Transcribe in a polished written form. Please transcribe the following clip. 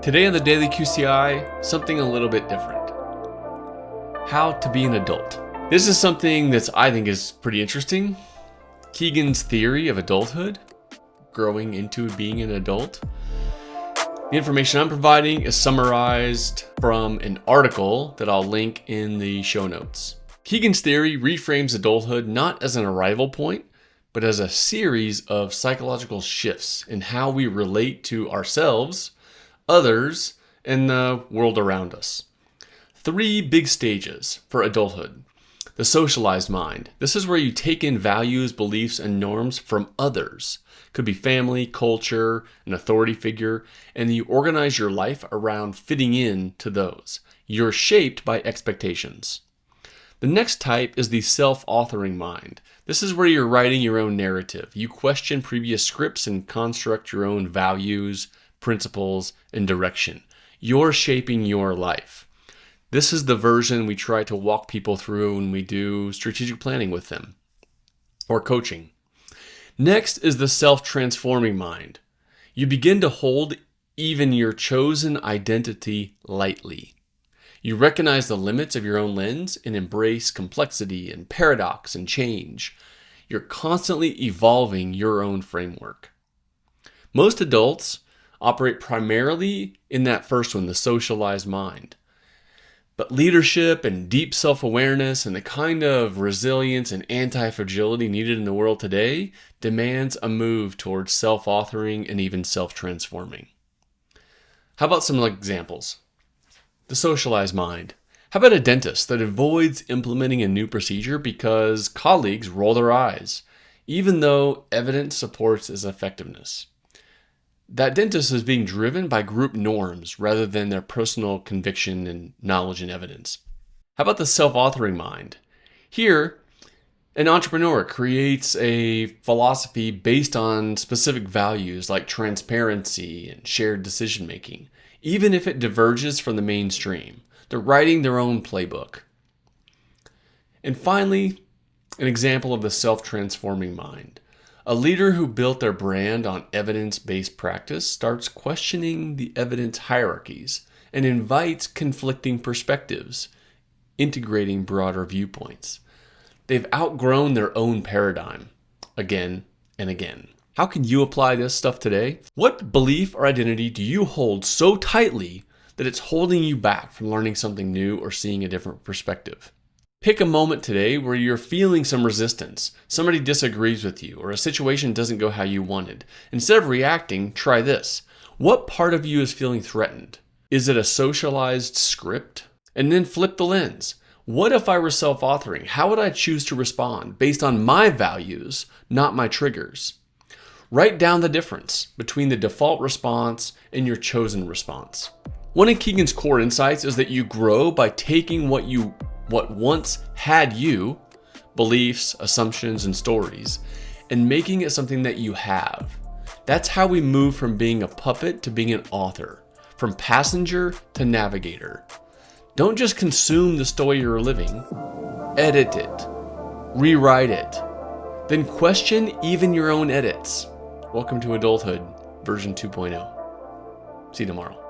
Today on the Daily QCI, something a little bit different. How to be an adult. This is something that I think is pretty interesting. Kegan's theory of adulthood, growing into being an adult. The information I'm providing is summarized from an article that I'll link in the show notes. Kegan's theory reframes adulthood not as an arrival point, but as a series of psychological shifts in how we relate to ourselves, others, and the world around us. 3 big stages for adulthood. The socialized mind. This is where you take in values, beliefs, and norms from others. Could be family, culture, an authority figure, and you organize your life around fitting in to those. You're shaped by expectations. The next type is the self-authoring mind. This is where you're writing your own narrative. You question previous scripts and construct your own values, principles, and direction. You're shaping your life. This is the version we try to walk people through when we do strategic planning with them or coaching. Next is the self-transforming mind. You begin to hold even your chosen identity lightly. You recognize the limits of your own lens and embrace complexity and paradox and change. You're constantly evolving your own framework. Most adults operate primarily in that first one, the socialized mind. But leadership and deep self-awareness and the kind of resilience and anti-fragility needed in the world today demands a move towards self-authoring and even self-transforming. How about some examples? The socialized mind. How about a dentist that avoids implementing a new procedure because colleagues roll their eyes, even though evidence supports its effectiveness? That dentist is being driven by group norms rather than their personal conviction and knowledge and evidence. How about the self-authoring mind? Here, an entrepreneur creates a philosophy based on specific values like transparency and shared decision-making, even if it diverges from the mainstream. They're writing their own playbook. And finally, an example of the self-transforming mind. A leader who built their brand on evidence-based practice starts questioning the evidence hierarchies and invites conflicting perspectives, integrating broader viewpoints. They've outgrown their own paradigm again and again. How can you apply this stuff today? What belief or identity do you hold so tightly that it's holding you back from learning something new or seeing a different perspective? Pick a moment today where you're feeling some resistance, somebody disagrees with you, or a situation doesn't go how you wanted. Instead of reacting, try this. What part of you is feeling threatened? Is it a socialized script? And then flip the lens. What if I were self-authoring? How would I choose to respond based on my values, not my triggers? Write down the difference between the default response and your chosen response. One of Kegan's core insights is that you grow by taking what once had you, beliefs, assumptions, and stories, and making it something that you have. That's how we move from being a puppet to being an author, from passenger to navigator. Don't just consume the story you're living, edit it, rewrite it, then question even your own edits. Welcome to adulthood, version 2.0. See you tomorrow.